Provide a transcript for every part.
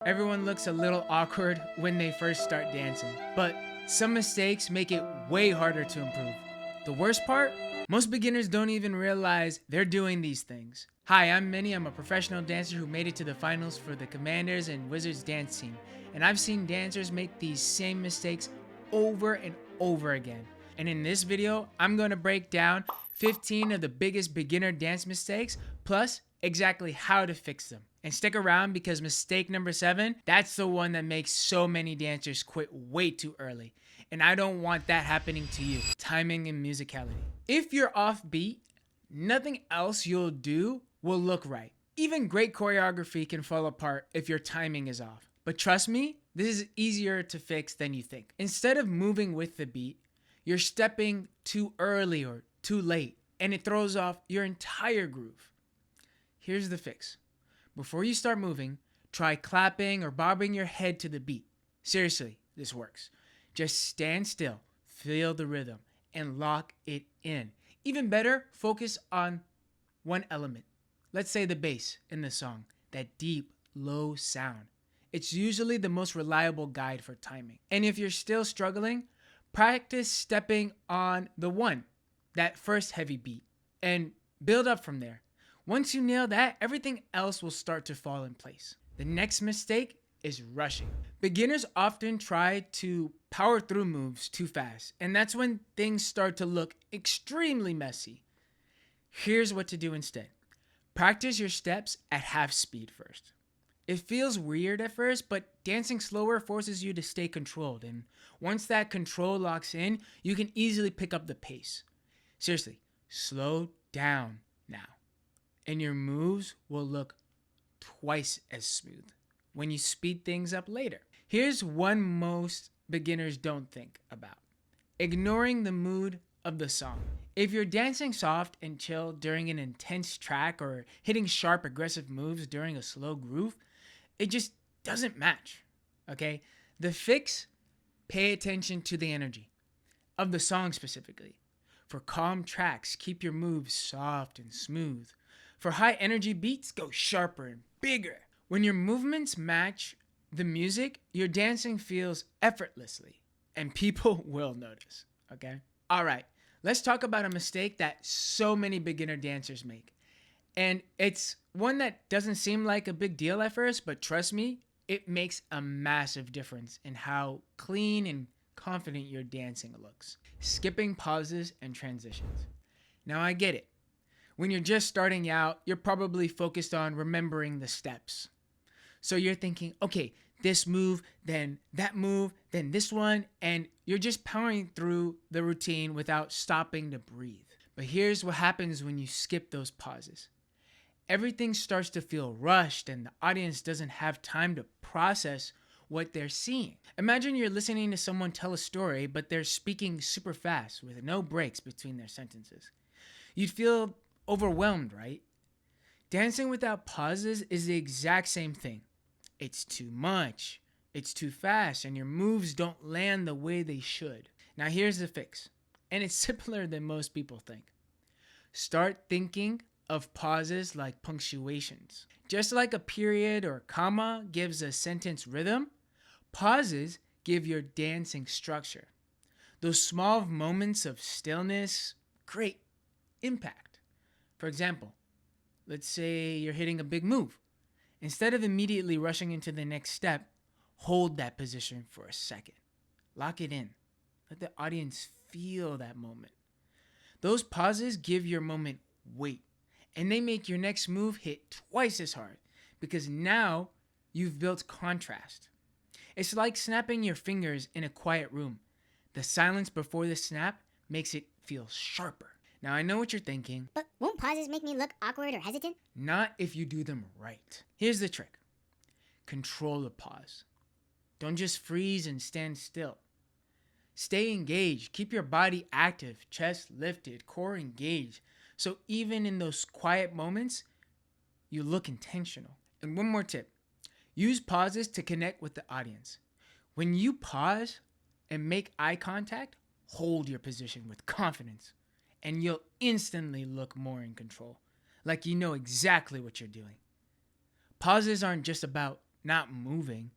Everyone looks a little awkward when they first start dancing, but some mistakes make it way harder to improve. The worst part? Most beginners don't even realize they're doing these things. Hi, I'm MENI. I'm a professional dancer who made it to the finals for the Commanders and Wizards dance team. And I've seen dancers make these same mistakes over and over again. And in this video, I'm going to break down 15 of the biggest beginner dance mistakes, plus exactly how to fix them. And stick around because mistake number 7, that's the one that makes so many dancers quit way too early. And I don't want that happening to you. Timing and musicality. If you're off beat, nothing else you'll do will look right. Even great choreography can fall apart if your timing is off. But trust me, this is easier to fix than you think. Instead of moving with the beat, you're stepping too early or too late, and it throws off your entire groove. Here's the fix. Before you start moving, try clapping or bobbing your head to the beat. Seriously, this works. Just stand still, feel the rhythm, and lock it in. Even better, focus on one element. Let's say the bass in the song, that deep, low sound. It's usually the most reliable guide for timing. And if you're still struggling, practice stepping on the one, that first heavy beat, and build up from there. Once you nail that, everything else will start to fall in place. The next mistake is rushing. Beginners often try to power through moves too fast, and that's when things start to look extremely messy. Here's what to do instead. Practice your steps at half speed first. It feels weird at first, but dancing slower forces you to stay controlled, and once that control locks in, you can easily pick up the pace. Seriously, slow down now, and your moves will look twice as smooth when you speed things up later. Here's one most beginners don't think about: ignoring the mood of the song. If you're dancing soft and chill during an intense track or hitting sharp, aggressive moves during a slow groove, it just doesn't match, okay? The fix: pay attention to the energy of the song specifically. For calm tracks, keep your moves soft and smooth. For high energy beats, go sharper and bigger. When your movements match the music, your dancing feels effortlessly, and people will notice, okay? All right, let's talk about a mistake that so many beginner dancers make. And it's one that doesn't seem like a big deal at first, but trust me, it makes a massive difference in how clean and confident your dancing looks. Skipping pauses and transitions. Now I get it. When you're just starting out, you're probably focused on remembering the steps. So you're thinking, okay, this move, then that move, then this one, and you're just powering through the routine without stopping to breathe. But here's what happens when you skip those pauses. Everything starts to feel rushed and the audience doesn't have time to process what they're seeing. Imagine you're listening to someone tell a story, but they're speaking super fast with no breaks between their sentences. You'd feel overwhelmed, right? Dancing without pauses is the exact same thing. It's too much, it's too fast, and your moves don't land the way they should. Now here's the fix, and it's simpler than most people think. Start thinking of pauses like punctuations. Just like a period or comma gives a sentence rhythm, pauses give your dancing structure. Those small moments of stillness create impact. For example, let's say you're hitting a big move. Instead of immediately rushing into the next step, hold that position for a second. Lock it in. Let the audience feel that moment. Those pauses give your moment weight, and they make your next move hit twice as hard because now you've built contrast. It's like snapping your fingers in a quiet room. The silence before the snap makes it feel sharper. Now I know what you're thinking. But won't pauses make me look awkward or hesitant? Not if you do them right. Here's the trick. Control the pause. Don't just freeze and stand still. Stay engaged. Keep your body active, chest lifted, core engaged. So even in those quiet moments, you look intentional. And one more tip. Use pauses to connect with the audience. When you pause and make eye contact, hold your position with confidence, and you'll instantly look more in control, like you know exactly what you're doing. Pauses aren't just about not moving.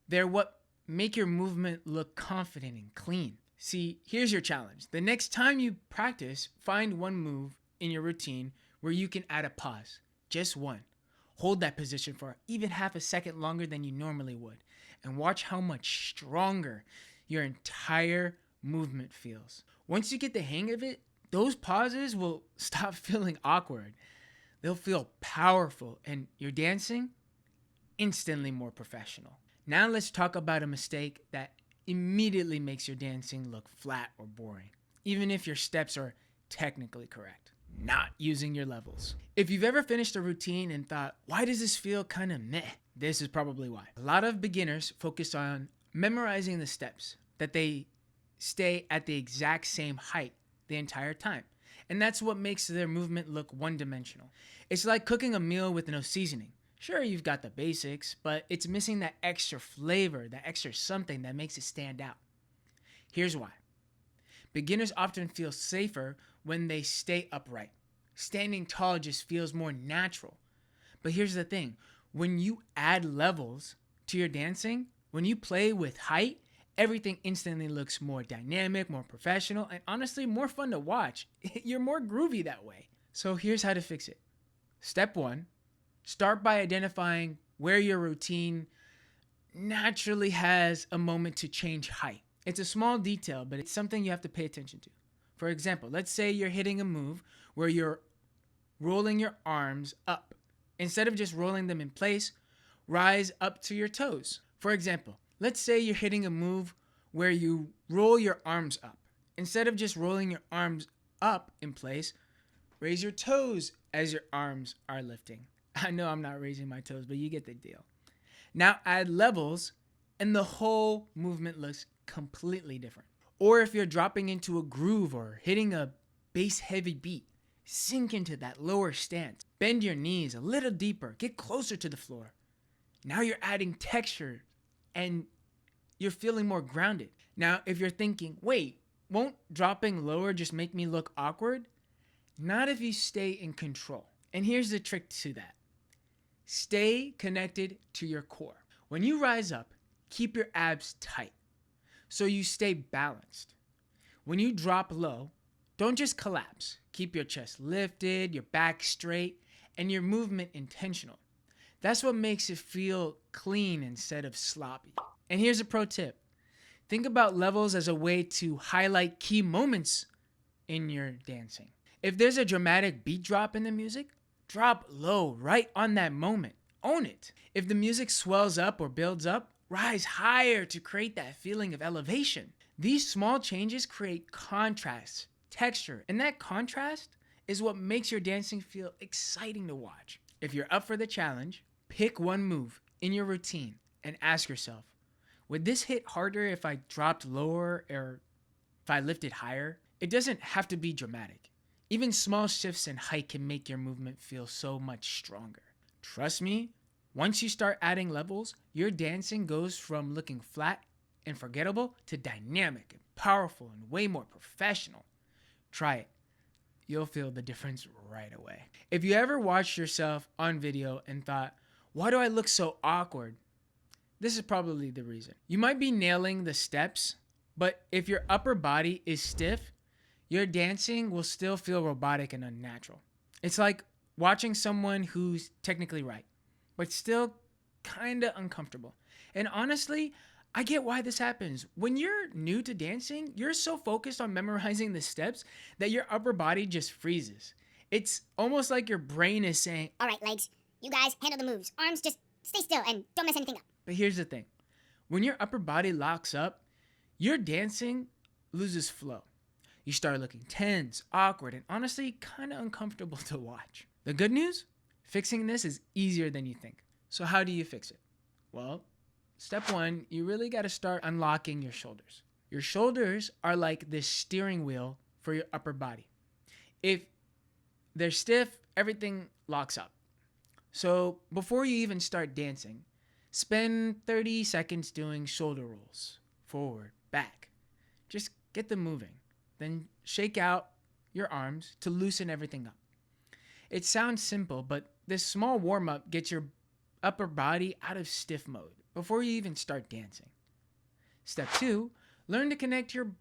They're what make your movement look confident and clean. See, here's your challenge. The next time you practice, find one move in your routine where you can add a pause. Just one. Hold that position for even half a second longer than you normally would, and watch how much stronger your entire movement feels. Once you get the hang of it, those pauses will stop feeling awkward. They'll feel powerful, and your dancing instantly more professional. Now let's talk about a mistake that immediately makes your dancing look flat or boring, even if your steps are technically correct. Not using your levels. If you've ever finished a routine and thought, why does this feel kind of meh? This is probably why. A lot of beginners focus on memorizing the steps, that they stay at the exact same height the entire time. And that's what makes their movement look one-dimensional. It's like cooking a meal with no seasoning. Sure, you've got the basics, but it's missing that extra flavor, that extra something that makes it stand out. Here's why. Beginners often feel safer when they stay upright. Standing tall just feels more natural. But here's the thing. When you add levels to your dancing, when you play with height, everything instantly looks more dynamic, more professional, and honestly more fun to watch. You're more groovy that way. So here's how to fix it. Step 1, start by identifying where your routine naturally has a moment to change height. It's a small detail, but it's something you have to pay attention to. For example, let's say you're hitting a move where you're rolling your arms up. Instead of just rolling them in place, rise up to your toes. For example, let's say you're hitting a move where you roll your arms up. Instead of just rolling your arms up in place, raise your toes as your arms are lifting. I know I'm not raising my toes, but you get the deal. Now add levels, and the whole movement looks completely different. Or if you're dropping into a groove or hitting a bass-heavy beat, sink into that lower stance. Bend your knees a little deeper. Get closer to the floor. Now you're adding texture and you're feeling more grounded. Now, if you're thinking, wait, won't dropping lower just make me look awkward? Not if you stay in control. And here's the trick to that. Stay connected to your core. When you rise up, keep your abs tight so you stay balanced. When you drop low, don't just collapse. Keep your chest lifted, your back straight, and your movement intentional. That's what makes it feel clean instead of sloppy. And here's a pro tip. Think about levels as a way to highlight key moments in your dancing. If there's a dramatic beat drop in the music, drop low right on that moment. Own it. If the music swells up or builds up, rise higher to create that feeling of elevation. These small changes create contrast, texture, and that contrast is what makes your dancing feel exciting to watch. If you're up for the challenge, pick one move in your routine and ask yourself, would this hit harder if I dropped lower or if I lifted higher? It doesn't have to be dramatic. Even small shifts in height can make your movement feel so much stronger. Trust me, once you start adding levels, your dancing goes from looking flat and forgettable to dynamic and powerful and way more professional. Try it. You'll feel the difference right away. If you ever watched yourself on video and thought, why do I look so awkward? This is probably the reason. You might be nailing the steps, but if your upper body is stiff, your dancing will still feel robotic and unnatural. It's like watching someone who's technically right, but still kinda uncomfortable. And honestly, I get why this happens. When you're new to dancing, you're so focused on memorizing the steps that your upper body just freezes. It's almost like your brain is saying, All right, legs, you guys handle the moves. Arms, just stay still and don't mess anything up. but here's the thing. When your upper body locks up, your dancing loses flow. You start looking tense, awkward, and honestly kind of uncomfortable to watch. The good news? Fixing this is easier than you think. So how do you fix it? Well, step 1, you really got to start unlocking your shoulders. Your shoulders are like this steering wheel for your upper body. If they're stiff, everything locks up. So before you even start dancing, spend 30 seconds doing shoulder rolls, forward, back. Just get them moving. Then shake out your arms to loosen everything up. It sounds simple, but this small warm-up gets your upper body out of stiff mode before you even start dancing. Step 2, learn to connect your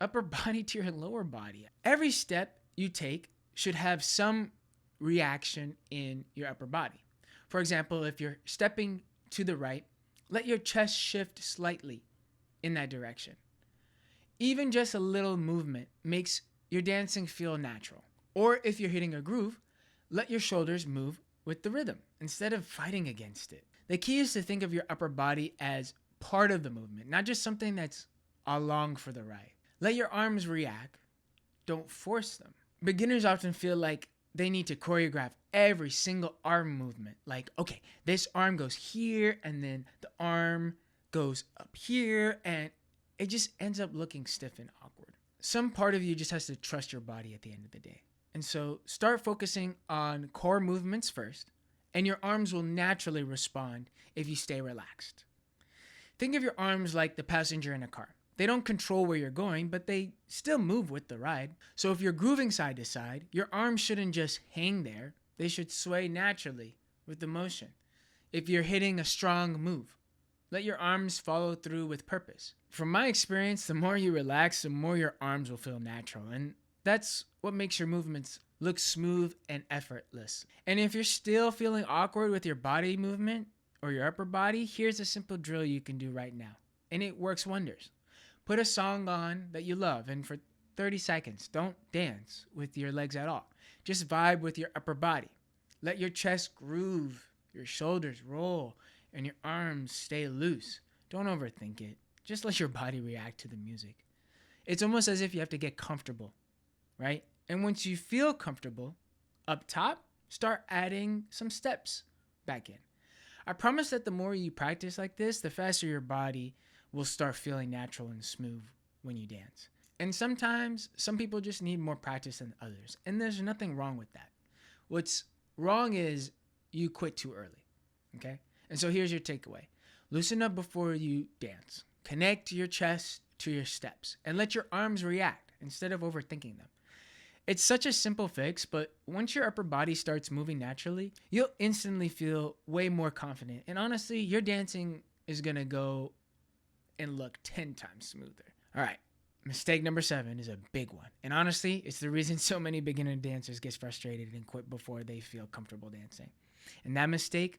upper body to your lower body. Every step you take should have some reaction in your upper body. For example, if you're stepping to the right, let your chest shift slightly in that direction. Even just a little movement makes your dancing feel natural. Or if you're hitting a groove, let your shoulders move with the rhythm instead of fighting against it. The key is to think of your upper body as part of the movement, not just something that's along for the ride. Let your arms react. Don't force them. Beginners often feel like they need to choreograph every single arm movement. Like, okay, this arm goes here, and then the arm goes up here, and it just ends up looking stiff and awkward. Some part of you just has to trust your body at the end of the day. And so start focusing on core movements first, and your arms will naturally respond if you stay relaxed. Think of your arms like the passenger in a car. They don't control where you're going, but they still move with the ride. So if you're grooving side to side, your arms shouldn't just hang there. They should sway naturally with the motion. If you're hitting a strong move, let your arms follow through with purpose. From my experience, the more you relax, the more your arms will feel natural. And that's what makes your movements look smooth and effortless. And if you're still feeling awkward with your body movement or your upper body, here's a simple drill you can do right now. And it works wonders. Put a song on that you love, and for 30 seconds, don't dance with your legs at all. Just vibe with your upper body. Let your chest groove, your shoulders roll, and your arms stay loose. Don't overthink it. Just let your body react to the music. It's almost as if you have to get comfortable, right? And once you feel comfortable, up top, start adding some steps back in. I promise that the more you practice like this, the faster your body will start feeling natural and smooth when you dance. And sometimes some people just need more practice than others, and there's nothing wrong with that. What's wrong is you quit too early, okay? And so here's your takeaway. Loosen up before you dance. Connect your chest to your steps and let your arms react instead of overthinking them. It's such a simple fix, but once your upper body starts moving naturally, you'll instantly feel way more confident. And honestly, your dancing is gonna go and look 10 times smoother. All right, mistake number 7 is a big one. And honestly, it's the reason so many beginner dancers get frustrated and quit before they feel comfortable dancing. And that mistake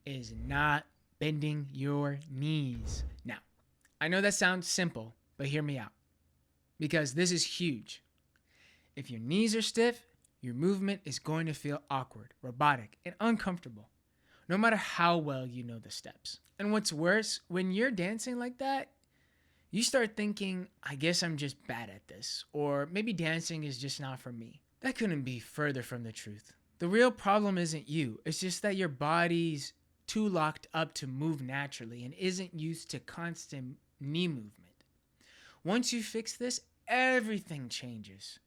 is not bending your knees. Now, I know that sounds simple, but hear me out, because this is huge. If your knees are stiff, your movement is going to feel awkward, robotic, and uncomfortable, no matter how well you know the steps. And what's worse, when you're dancing like that, you start thinking, I guess I'm just bad at this, or maybe dancing is just not for me. That couldn't be further from the truth. The real problem isn't you. It's just that your body's too locked up to move naturally and isn't used to constant knee movement. Once you fix this, everything changes.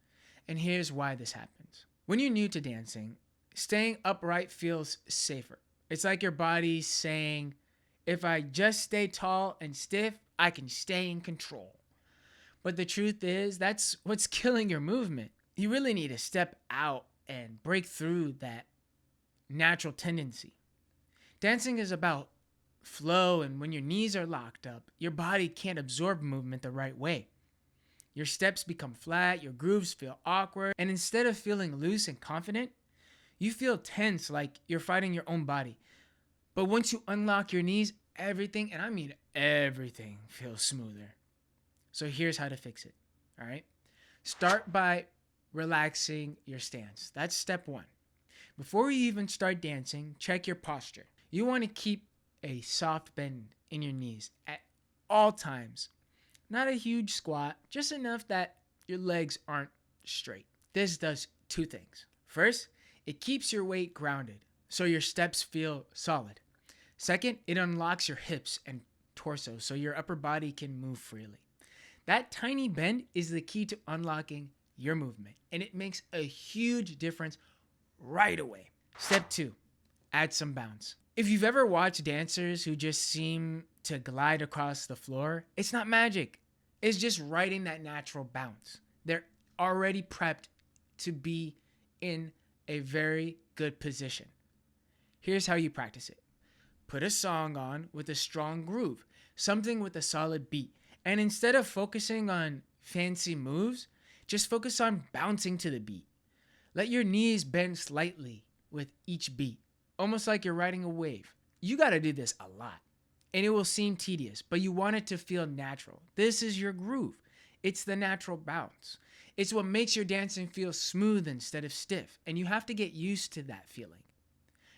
And here's why this happens. When you're new to dancing, staying upright feels safer. It's like your body's saying, if I just stay tall and stiff, I can stay in control. But the truth is, that's what's killing your movement. You really need to step out and break through that natural tendency. Dancing is about flow, and when your knees are locked up, your body can't absorb movement the right way. Your steps become flat, your grooves feel awkward, and instead of feeling loose and confident, you feel tense like you're fighting your own body. But once you unlock your knees, everything, and I mean everything, feels smoother. So here's how to fix it, all right? Start by relaxing your stance. That's step 1. Before you even start dancing, check your posture. You want to keep a soft bend in your knees at all times. Not a huge squat, just enough that your legs aren't straight. This does 2 things. First, it keeps your weight grounded, so your steps feel solid. Second, it unlocks your hips and torso, so your upper body can move freely. That tiny bend is the key to unlocking your movement, and it makes a huge difference right away. Step 2, add some bounce. If you've ever watched dancers who just seem to glide across the floor, it's not magic. It's just riding that natural bounce. They're already prepped to be in a very good position. Here's how you practice it. Put a song on with a strong groove, something with a solid beat. And instead of focusing on fancy moves, just focus on bouncing to the beat. Let your knees bend slightly with each beat, almost like you're riding a wave. You gotta do this a lot, and it will seem tedious, but you want it to feel natural. This is your groove. It's the natural bounce. It's what makes your dancing feel smooth instead of stiff, and you have to get used to that feeling.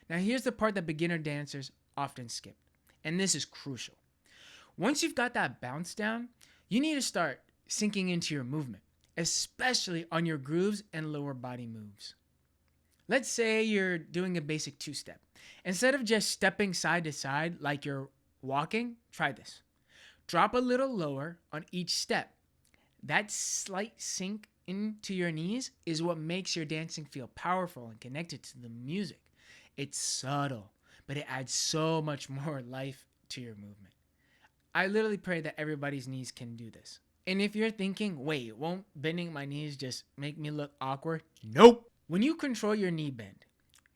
Now, here's the part that beginner dancers often skip, and this is crucial. Once you've got that bounce down, you need to start sinking into your movement, especially on your grooves and lower body moves. Let's say you're doing a basic two-step. Instead of just stepping side to side like you're walking, try this. Drop a little lower on each step. That slight sink into your knees is what makes your dancing feel powerful and connected to the music. It's subtle, but it adds so much more life to your movement. I literally pray that everybody's knees can do this. And if you're thinking, wait, won't bending my knees just make me look awkward? Nope. When you control your knee bend,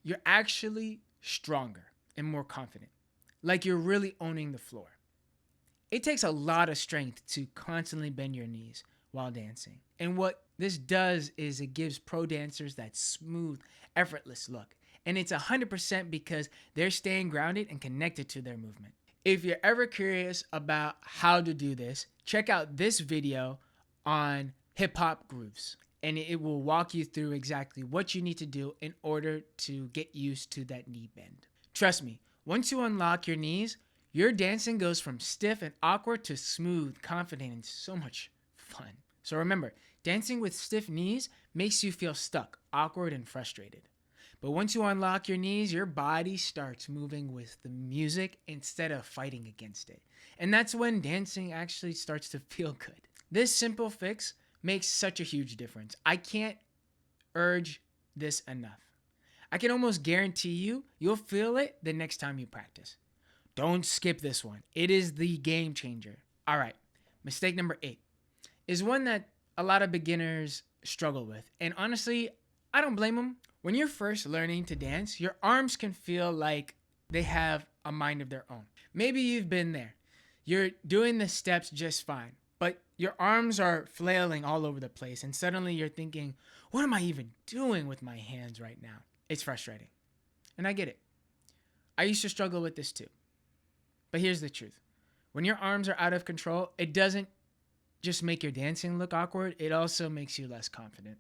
you're actually stronger and more confident, like you're really owning the floor. It takes a lot of strength to constantly bend your knees while dancing. And what this does is it gives pro dancers that smooth, effortless look. And it's 100% because they're staying grounded and connected to their movement. If you're ever curious about how to do this, check out this video on hip hop grooves. And it will walk you through exactly what you need to do in order to get used to that knee bend. Trust me, once you unlock your knees, your dancing goes from stiff and awkward to smooth, confident, and so much fun. So remember, dancing with stiff knees makes you feel stuck, awkward, and frustrated. But once you unlock your knees, your body starts moving with the music instead of fighting against it. And that's when dancing actually starts to feel good. This simple fix makes such a huge difference. I can't urge this enough. I can almost guarantee you'll feel it the next time you practice. Don't skip this one. It is the game changer. All right, mistake number 8 is one that a lot of beginners struggle with. And honestly, I don't blame them. When you're first learning to dance, your arms can feel like they have a mind of their own. Maybe you've been there. You're doing the steps just fine, but your arms are flailing all over the place, and suddenly you're thinking, what am I even doing with my hands right now? It's frustrating. And I get it. I used to struggle with this too. But here's the truth. When your arms are out of control, it doesn't just make your dancing look awkward, it also makes you less confident.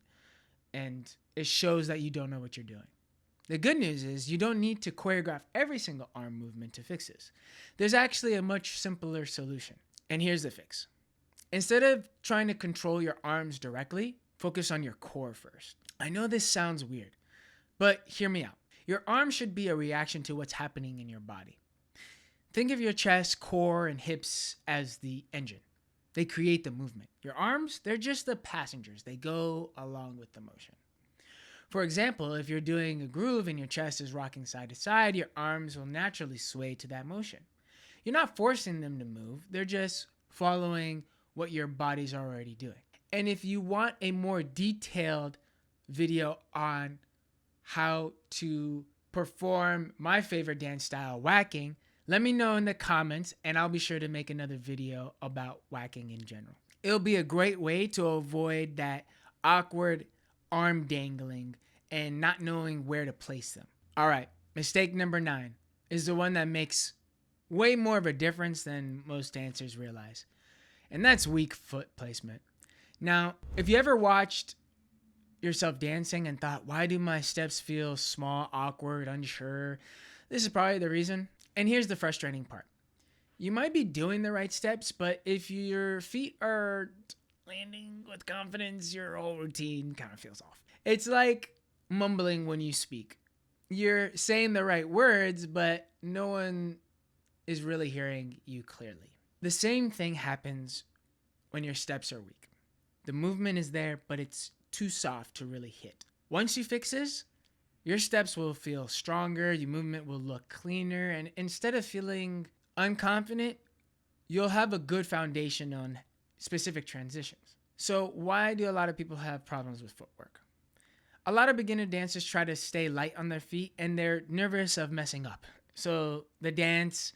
And it shows that you don't know what you're doing. The good news is you don't need to choreograph every single arm movement to fix this. There's actually a much simpler solution. And here's the fix. Instead of trying to control your arms directly, focus on your core first. I know this sounds weird, but hear me out. Your arms should be a reaction to what's happening in your body. Think of your chest, core, and hips as the engine. They create the movement. Your arms, they're just the passengers. They go along with the motion. For example, if you're doing a groove and your chest is rocking side to side, your arms will naturally sway to that motion. You're not forcing them to move. They're just following what your body's already doing. And if you want a more detailed video on how to perform my favorite dance style, whacking, let me know in the comments and I'll be sure to make another video about whacking in general. It'll be a great way to avoid that awkward arm dangling and not knowing where to place them. All right, mistake number 9 is the one that makes way more of a difference than most dancers realize. And that's weak foot placement. Now, if you ever watched yourself dancing and thought, why do my steps feel small, awkward, unsure? This is probably the reason. And here's the frustrating part. You might be doing the right steps, but if your feet are landing with confidence, your whole routine kind of feels off. It's like mumbling when you speak. You're saying the right words, but no one is really hearing you clearly. The same thing happens when your steps are weak. The movement is there, but it's too soft to really hit. Once you fix this, your steps will feel stronger, your movement will look cleaner, and instead of feeling unconfident, you'll have a good foundation on specific transitions. So why do a lot of people have problems with footwork? A lot of beginner dancers try to stay light on their feet and they're nervous of messing up. So the dance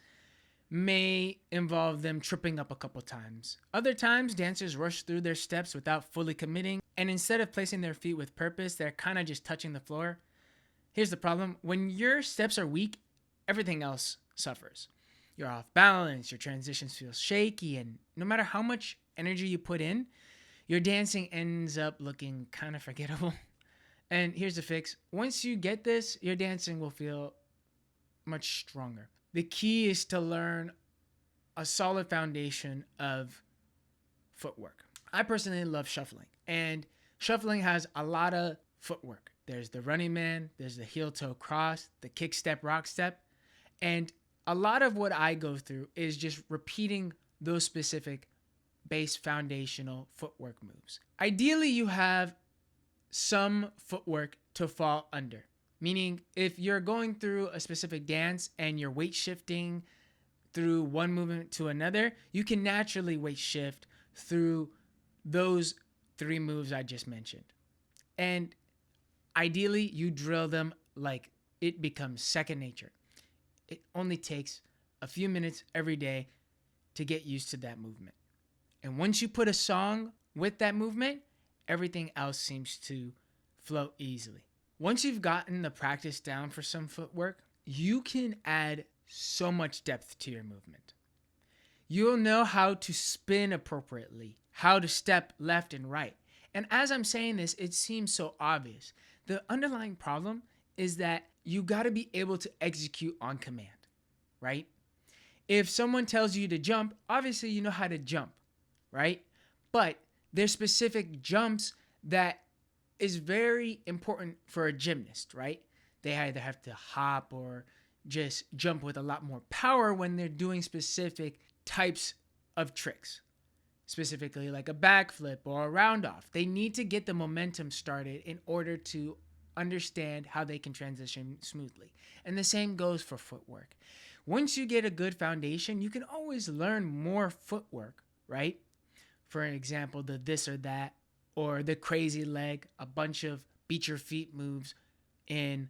may involve them tripping up a couple times. Other times, dancers rush through their steps without fully committing, and instead of placing their feet with purpose, they're kind of just touching the floor. Here's the problem: when your steps are weak, everything else suffers. You're off balance, your transitions feel shaky, and no matter how much energy you put in, your dancing ends up looking kind of forgettable. And here's the fix: once you get this, your dancing will feel much stronger. The key is to learn a solid foundation of footwork. I personally love shuffling, and shuffling has a lot of footwork. There's the running man, there's the heel toe cross, the kick step, rock step, and a lot of what I go through is just repeating those specific base foundational footwork moves. Ideally, you have some footwork to fall under. Meaning, if you're going through a specific dance and you're weight shifting through one movement to another, you can naturally weight shift through those 3 moves I just mentioned. And ideally, you drill them like it becomes second nature. It only takes a few minutes every day to get used to that movement. And once you put a song with that movement, everything else seems to flow easily. Once you've gotten the practice down for some footwork, you can add so much depth to your movement. You'll know how to spin appropriately, how to step left and right. And as I'm saying this, it seems so obvious. The underlying problem is that you got to be able to execute on command, right? If someone tells you to jump, obviously you know how to jump, right? But there's specific jumps that is very important for a gymnast, right? They either have to hop or just jump with a lot more power when they're doing specific types of tricks, specifically like a backflip or a round off. They need to get the momentum started in order to understand how they can transition smoothly. And the same goes for footwork. Once you get a good foundation, you can always learn more footwork, right? For an example, the this or that, or the crazy leg, a bunch of beat your feet moves in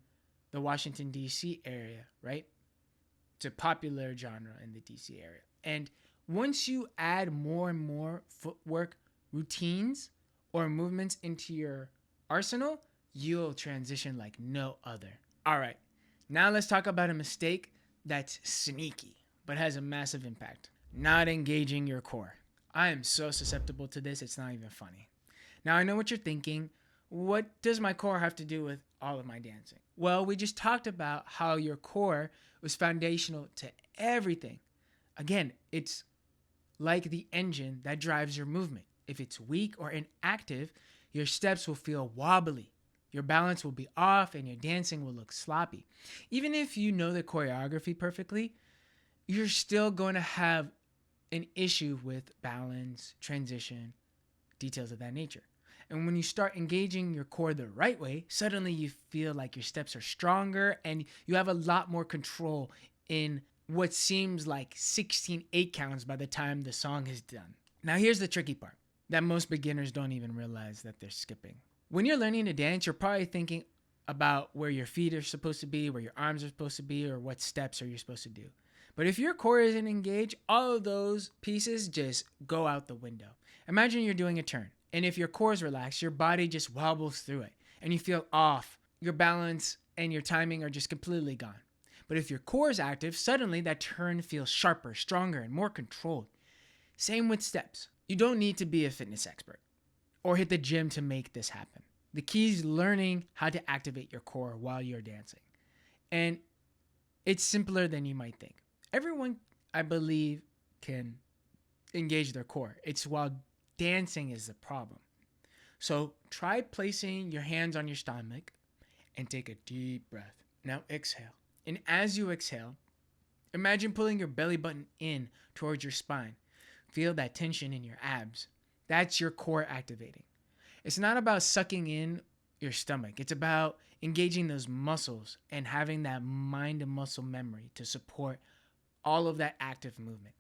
the Washington, D.C. area, right? It's a popular genre in the D.C. area. And once you add more and more footwork routines or movements into your arsenal, you'll transition like no other. All right, now let's talk about a mistake that's sneaky, but has a massive impact. Not engaging your core. I am so susceptible to this, it's not even funny. Now, I know what you're thinking. What does my core have to do with all of my dancing? Well, we just talked about how your core was foundational to everything. Again, it's like the engine that drives your movement. If it's weak or inactive, your steps will feel wobbly. Your balance will be off and your dancing will look sloppy. Even if you know the choreography perfectly, you're still going to have an issue with balance, transition, details of that nature. And when you start engaging your core the right way, suddenly you feel like your steps are stronger and you have a lot more control in what seems like 16 8 counts by the time the song is done. Now here's the tricky part that most beginners don't even realize that they're skipping. When you're learning to dance, you're probably thinking about where your feet are supposed to be, where your arms are supposed to be, or what steps are you supposed to do. But if your core isn't engaged, all of those pieces just go out the window. Imagine you're doing a turn. And if your core is relaxed, your body just wobbles through it and you feel off. Your balance and your timing are just completely gone. But if your core is active, suddenly that turn feels sharper, stronger, and more controlled. Same with steps. You don't need to be a fitness expert or hit the gym to make this happen. The key is learning how to activate your core while you're dancing. And it's simpler than you might think. Everyone, I believe, can engage their core. It's while dancing is the problem. So try placing your hands on your stomach and take a deep breath. Now exhale. And as you exhale, imagine pulling your belly button in towards your spine. Feel that tension in your abs. That's your core activating. It's not about sucking in your stomach. It's about engaging those muscles and having that mind and muscle memory to support all of that active movement.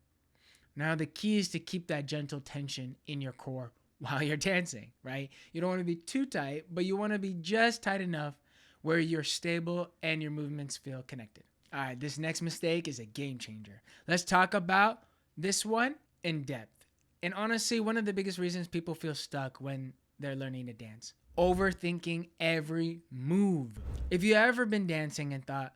Now, the key is to keep that gentle tension in your core while you're dancing, right? You don't want to be too tight, but you want to be just tight enough where you're stable and your movements feel connected. All right, this next mistake is a game changer. Let's talk about this one in depth. And honestly, one of the biggest reasons people feel stuck when they're learning to dance: overthinking every move. If you ever been dancing and thought,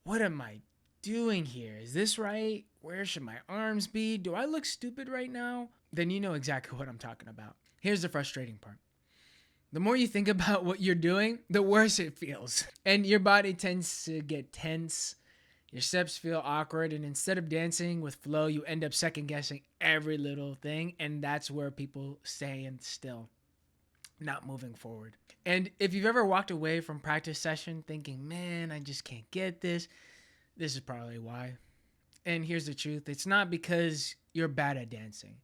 what am I doing here? Is this right? Where should my arms be? Do I look stupid right now? Then you know exactly what I'm talking about. Here's the frustrating part. The more you think about what you're doing, the worse it feels. And your body tends to get tense. Your steps feel awkward. And instead of dancing with flow, you end up second guessing every little thing. And that's where people stay still, not moving forward. And if you've ever walked away from practice session thinking, man, I just can't get this is probably why. And here's the truth. It's not because you're bad at dancing.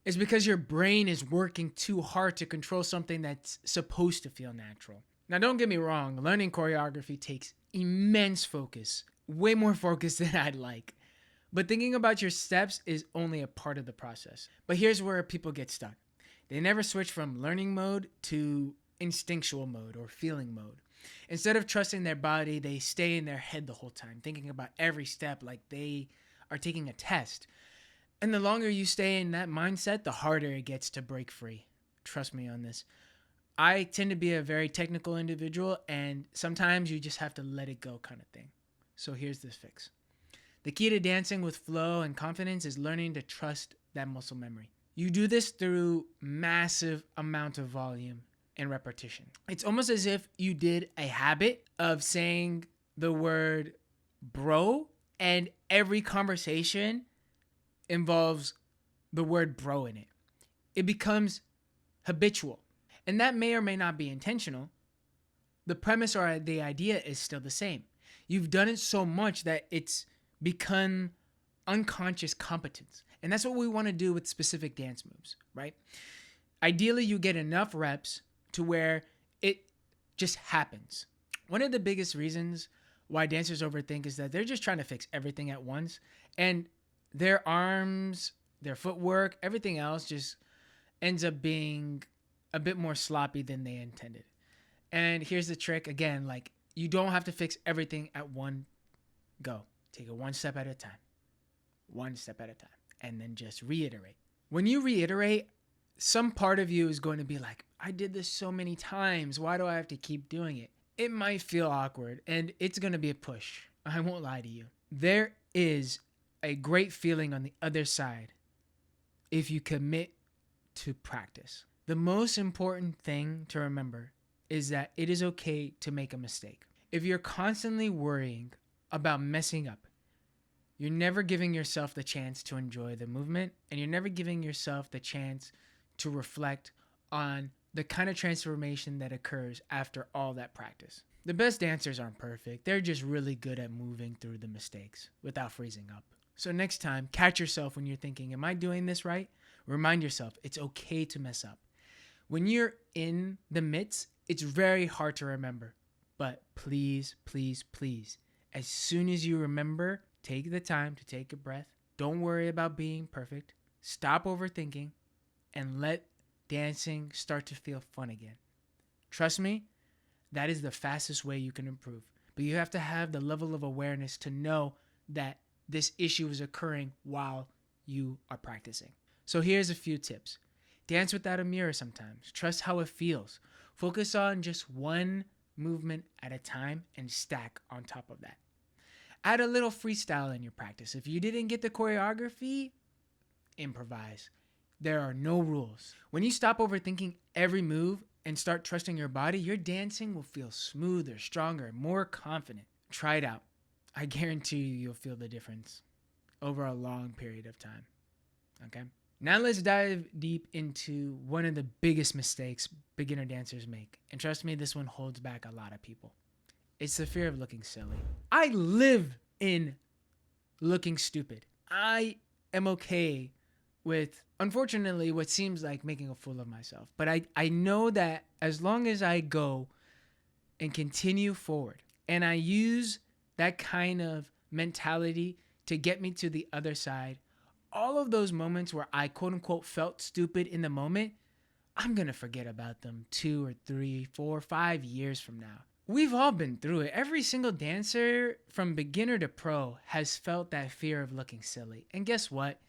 It's because your brain is working too hard to control something that's supposed to feel natural. Now, don't get me wrong. Learning choreography takes immense focus, way more focus than I'd like. But thinking about your steps is only a part of the process. But here's where people get stuck. They never switch from learning mode to instinctual mode or feeling mode. Instead of trusting their body, they stay in their head the whole time, thinking about every step like they are taking a test. And the longer you stay in that mindset, the harder it gets to break free. Trust me on this. I tend to be a very technical individual, and sometimes you just have to let it go kind of thing. So here's this fix. The key to dancing with flow and confidence is learning to trust that muscle memory. You do this through massive amount of volume and repetition. It's almost as if you did a habit of saying the word bro, and every conversation involves the word bro in it. It becomes habitual. And that may or may not be intentional. The premise or the idea is still the same. You've done it so much that it's become unconscious competence. And that's what we want to do with specific dance moves, right? Ideally, you get enough reps to where it just happens. One of the biggest reasons why dancers overthink is that they're just trying to fix everything at once. And their arms, their footwork, everything else just ends up being a bit more sloppy than they intended. And here's the trick. Again, like, you don't have to fix everything at one go. Take it one step at a time. One step at a time. And then just reiterate. When you reiterate, some part of you is going to be like, I did this so many times. Why do I have to keep doing it? It might feel awkward, and it's going to be a push. I won't lie to you. There is a great feeling on the other side if you commit to practice. The most important thing to remember is that it is okay to make a mistake. If you're constantly worrying about messing up, you're never giving yourself the chance to enjoy the movement, and you're never giving yourself the chance to reflect on the kind of transformation that occurs after all that practice. The best dancers aren't perfect. They're just really good at moving through the mistakes without freezing up. So next time, catch yourself when you're thinking, am I doing this right? Remind yourself, it's okay to mess up. When you're in the midst, it's very hard to remember. But please, please, please, as soon as you remember, take the time to take a breath. Don't worry about being perfect. Stop overthinking and let dancing start to feel fun again. Trust me, that is the fastest way you can improve. But you have to have the level of awareness to know that this issue is occurring while you are practicing. So here's a few tips. Dance without a mirror sometimes. Trust how it feels. Focus on just one movement at a time and stack on top of that. Add a little freestyle in your practice. If you didn't get the choreography, improvise. There are no rules. When you stop overthinking every move and start trusting your body, your dancing will feel smoother, stronger, and more confident. Try it out. I guarantee you'll feel the difference over a long period of time. Okay? Now let's dive deep into one of the biggest mistakes beginner dancers make. And trust me, this one holds back a lot of people. It's the fear of looking silly. I live in looking stupid. I am okay with, unfortunately, what seems like making a fool of myself. But I know that as long as I go and continue forward and I use that kind of mentality to get me to the other side, all of those moments where I quote unquote felt stupid in the moment, I'm going to forget about them 2 or 3, 4, 5 years from now. We've all been through it. Every single dancer from beginner to pro has felt that fear of looking silly. And guess what?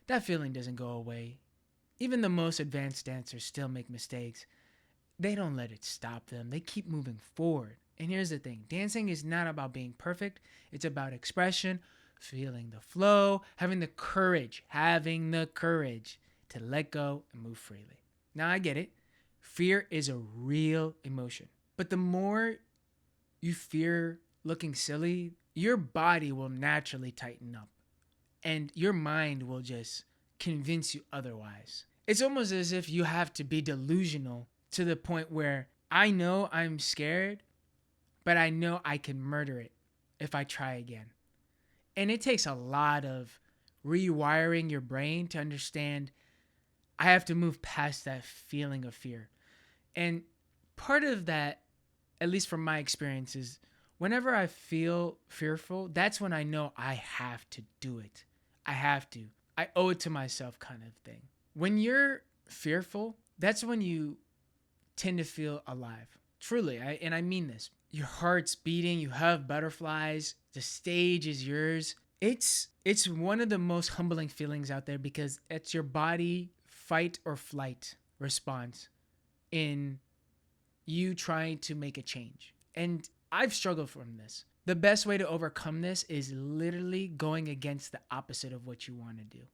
That feeling doesn't go away. Even the most advanced dancers still make mistakes. They don't let it stop them. They keep moving forward. And here's the thing, dancing is not about being perfect. It's about expression, feeling the flow, having the courage to let go and move freely. Now I get it. Fear is a real emotion. But the more you fear looking silly, your body will naturally tighten up and your mind will just convince you otherwise. It's almost as if you have to be delusional to the point where I know I'm scared, but I know I can murder it if I try again. And it takes a lot of rewiring your brain to understand I have to move past that feeling of fear. And part of that, at least from my experiences, whenever I feel fearful, that's when I know I have to do it. I have to. I owe it to myself kind of thing. When you're fearful, that's when you tend to feel alive. Truly, and I mean this. Your heart's beating, you have butterflies, the stage is yours. It's one of the most humbling feelings out there because it's your body fight or flight response in you trying to make a change. And I've struggled from this. The best way to overcome this is literally going against the opposite of what you want to do,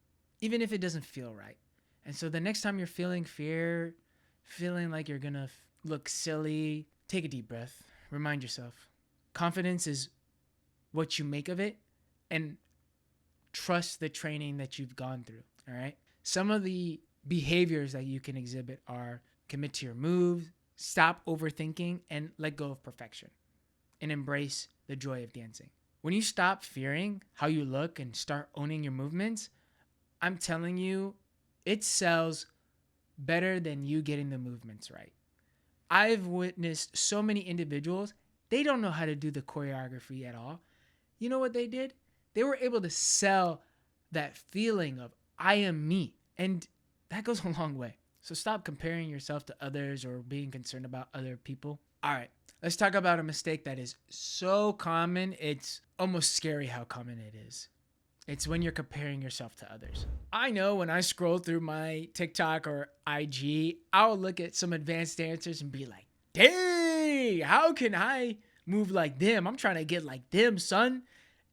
even if it doesn't feel right. And so the next time you're feeling fear, feeling like you're going to look silly, take a deep breath. Remind yourself, confidence is what you make of it, and trust the training that you've gone through, all right? Some of the behaviors that you can exhibit are commit to your moves, stop overthinking, and let go of perfection, and embrace the joy of dancing. When you stop fearing how you look and start owning your movements, I'm telling you, it sells better than you getting the movements right. I've witnessed so many individuals, they don't know how to do the choreography at all. You know what they did? They were able to sell that feeling of I am me. And that goes a long way. So stop comparing yourself to others or being concerned about other people. All right, let's talk about a mistake that is so common. It's almost scary how common it is. It's when you're comparing yourself to others. I know when I scroll through my TikTok or IG, I'll look at some advanced dancers and be like, dang, how can I move like them? I'm trying to get like them, son.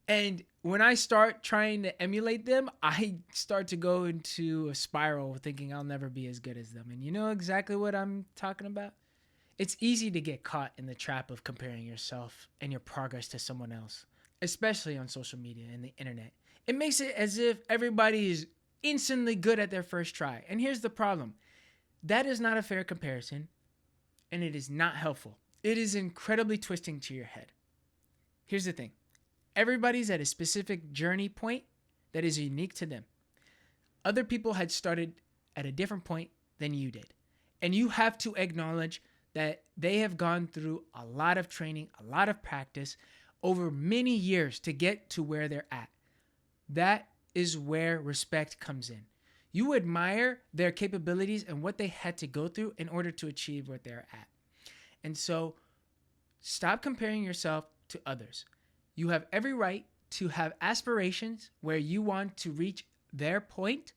And when I start trying to emulate them, I start to go into a spiral thinking I'll never be as good as them. And you know exactly what I'm talking about? It's easy to get caught in the trap of comparing yourself and your progress to someone else, especially on social media and the internet. It makes it as if everybody is instantly good at their first try. And here's the problem. That is not a fair comparison, and it is not helpful. It is incredibly twisting to your head. Here's the thing. Everybody's at a specific journey point that is unique to them. Other people had started at a different point than you did. And you have to acknowledge that they have gone through a lot of training, a lot of practice over many years to get to where they're at. That is where respect comes in. You admire their capabilities and what they had to go through in order to achieve where they're at. And so stop comparing yourself to others. You have every right to have aspirations where you want to reach their point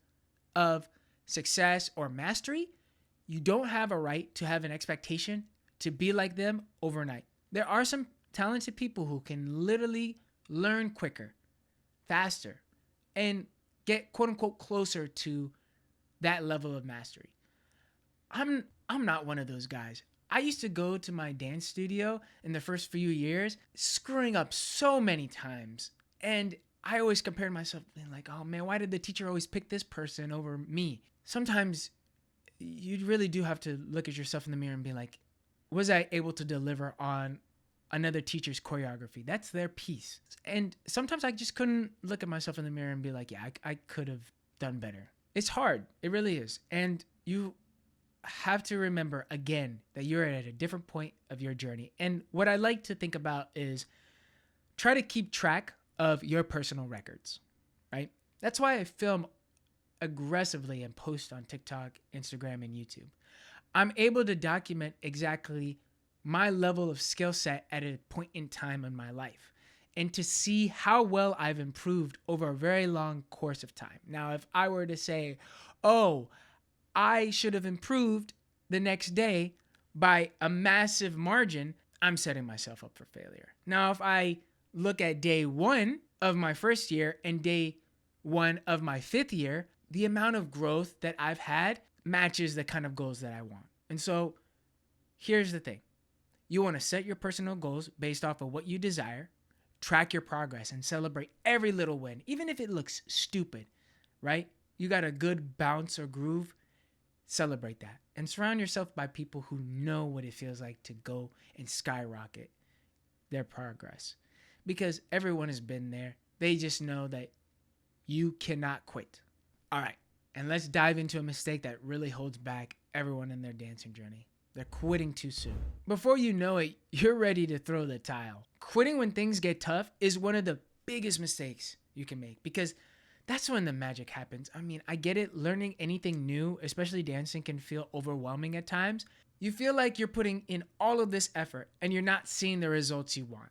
of success or mastery. You don't have a right to have an expectation to be like them overnight. There are some talented people who can literally learn quicker, faster, and get quote unquote closer to that level of mastery. I'm not one of those guys. I used to go to my dance studio in the first few years, screwing up so many times. And I always compared myself being like, oh man, why did the teacher always pick this person over me? Sometimes you really do have to look at yourself in the mirror and be like, was I able to deliver on another teacher's choreography? That's their piece. And sometimes I just couldn't look at myself in the mirror and be like, yeah, I could have done better. It's hard. It really is. And you have to remember again that you're at a different point of your journey. And what I like to think about is try to keep track of your personal records, right? That's why I film aggressively and post on TikTok, Instagram, and YouTube. I'm able to document exactly my level of skill set at a point in time in my life and to see how well I've improved over a very long course of time. Now, if I were to say, oh, I should have improved the next day by a massive margin, I'm setting myself up for failure. Now, if I look at day one of my first year and day one of my fifth year, the amount of growth that I've had matches the kind of goals that I want. And so here's the thing. You want to set your personal goals based off of what you desire, track your progress, and celebrate every little win, even if it looks stupid, right? You got a good bounce or groove, celebrate that. And surround yourself by people who know what it feels like to go and skyrocket their progress. Because everyone has been there. They just know that you cannot quit. All right, and let's dive into a mistake that really holds back everyone in their dancing journey. They're quitting too soon. Before you know it, you're ready to throw the towel. Quitting when things get tough is one of the biggest mistakes you can make because that's when the magic happens. I mean, I get it. Learning anything new, especially dancing, can feel overwhelming at times. You feel like you're putting in all of this effort and you're not seeing the results you want.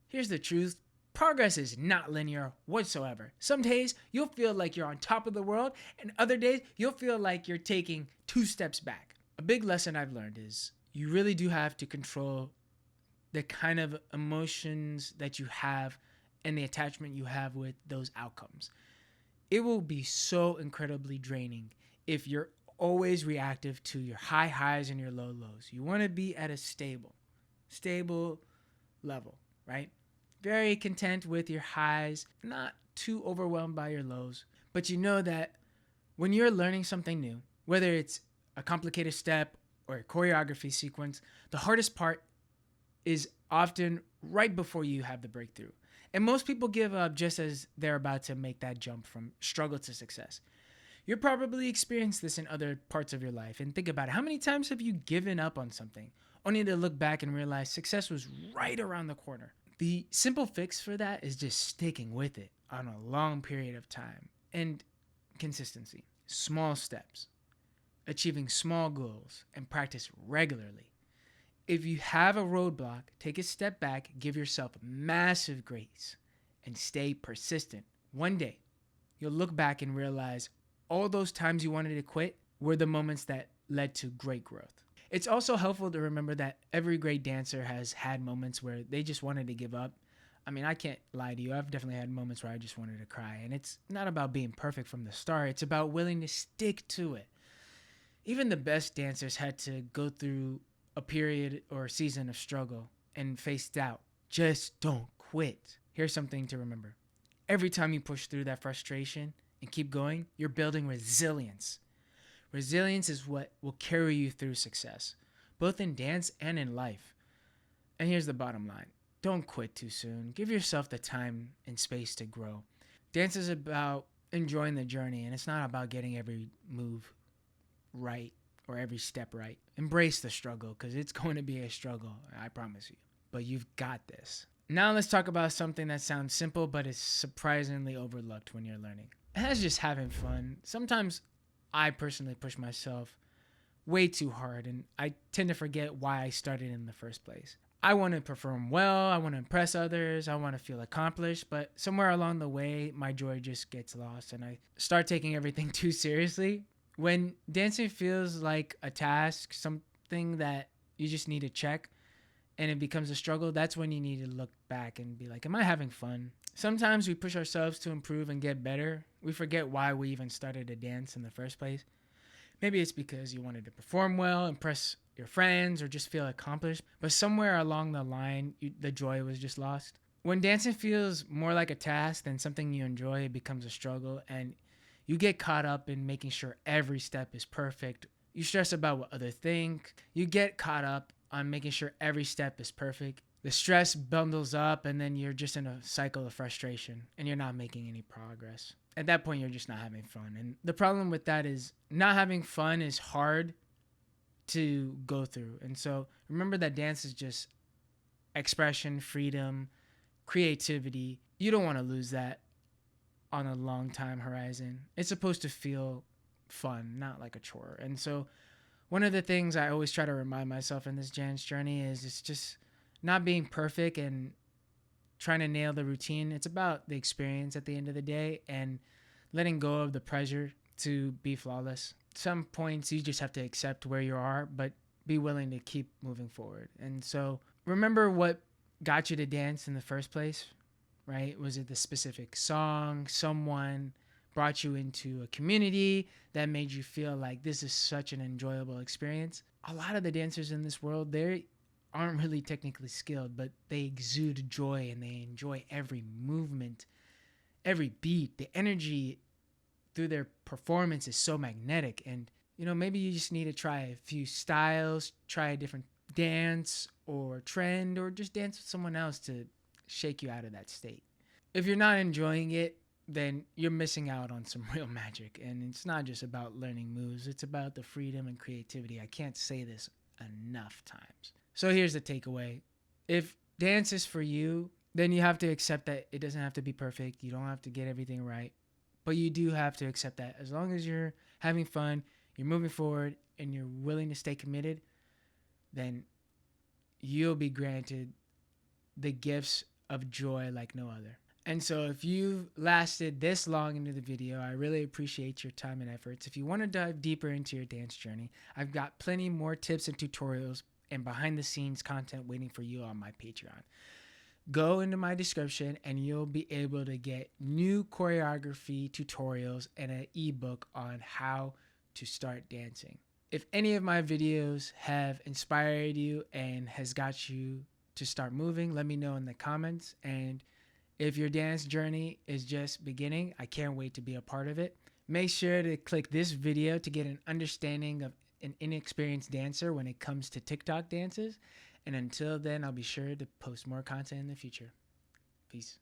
Here's the truth. Progress is not linear whatsoever. Some days you'll feel like you're on top of the world, and other days you'll feel like you're taking 2 steps back. A big lesson I've learned is you really do have to control the kind of emotions that you have and the attachment you have with those outcomes. It will be so incredibly draining if you're always reactive to your high highs and your low lows. You want to be at a stable level, right? Very content with your highs, not too overwhelmed by your lows. But you know that when you're learning something new, whether it's a complicated step or a choreography sequence, the hardest part is often right before you have the breakthrough. And most people give up just as they're about to make that jump from struggle to success. You'll probably experienced this in other parts of your life. And think about it. How many times have you given up on something only to look back and realize success was right around the corner? The simple fix for that is just sticking with it on a long period of time and consistency. Small steps, achieving small goals, and practice regularly. If you have a roadblock, take a step back, give yourself massive grace, and stay persistent. One day, you'll look back and realize all those times you wanted to quit were the moments that led to great growth. It's also helpful to remember that every great dancer has had moments where they just wanted to give up. I mean, I can't lie to you. I've definitely had moments where I just wanted to cry. And it's not about being perfect from the start. It's about willing to stick to it. Even the best dancers had to go through a period or a season of struggle and face doubt. Just don't quit. Here's something to remember. Every time you push through that frustration and keep going, you're building resilience. Resilience is what will carry you through success, both in dance and in life. And here's the bottom line. Don't quit too soon. Give yourself the time and space to grow. Dance is about enjoying the journey, and it's not about getting every move right or every step right. Embrace the struggle because it's going to be a struggle, I promise you. But you've got this. Now let's talk about something that sounds simple but is surprisingly overlooked when you're learning. And that's just having fun. Sometimes I personally push myself way too hard, and I tend to forget why I started in the first place. I want to perform well, I want to impress others, I want to feel accomplished, but somewhere along the way, my joy just gets lost, and I start taking everything too seriously. When dancing feels like a task, something that you just need to check, and it becomes a struggle, that's when you need to look back and be like, am I having fun? Sometimes we push ourselves to improve and get better. We forget why we even started to dance in the first place. Maybe it's because you wanted to perform well, impress your friends, or just feel accomplished. But somewhere along the line, the joy was just lost. When dancing feels more like a task than something you enjoy, it becomes a struggle. And you get caught up in making sure every step is perfect. You stress about what others think. You get caught up on making sure every step is perfect. The stress bundles up, and then you're just in a cycle of frustration and you're not making any progress. At that point, you're just not having fun. And the problem with that is not having fun is hard to go through. And so remember that dance is just expression, freedom, creativity. You don't want to lose that on a long time horizon. It's supposed to feel fun, not like a chore. And so One of the things I always try to remind myself in this dance journey is it's just not being perfect and trying to nail the routine. It's about the experience at the end of the day and letting go of the pressure to be flawless. Some points you just have to accept where you are, but be willing to keep moving forward. And so remember what got you to dance in the first place, right? Was it the specific song, someone brought you into a community that made you feel like this is such an enjoyable experience? A lot of the dancers in this world, they aren't really technically skilled, but they exude joy and they enjoy every movement, every beat. The energy through their performance is so magnetic. And, you know, maybe you just need to try a few styles, try a different dance or trend, or just dance with someone else to shake you out of that state. If you're not enjoying it, then you're missing out on some real magic. And it's not just about learning moves, it's about the freedom and creativity. I can't say this enough times. So here's the takeaway. If dance is for you, then you have to accept that it doesn't have to be perfect. You don't have to get everything right. But you do have to accept that as long as you're having fun, you're moving forward, and you're willing to stay committed, then you'll be granted the gifts of joy like no other. And so if you've lasted this long into the video, I really appreciate your time and efforts. If you want to dive deeper into your dance journey, I've got plenty more tips and tutorials and behind the scenes content waiting for you on my Patreon. Go into my description and you'll be able to get new choreography tutorials and an ebook on how to start dancing. If any of my videos have inspired you and has got you to start moving, let me know in the comments. And if your dance journey is just beginning, I can't wait to be a part of it. Make sure to click this video to get an understanding of an inexperienced dancer when it comes to TikTok dances. And until then, I'll be sure to post more content in the future. Peace.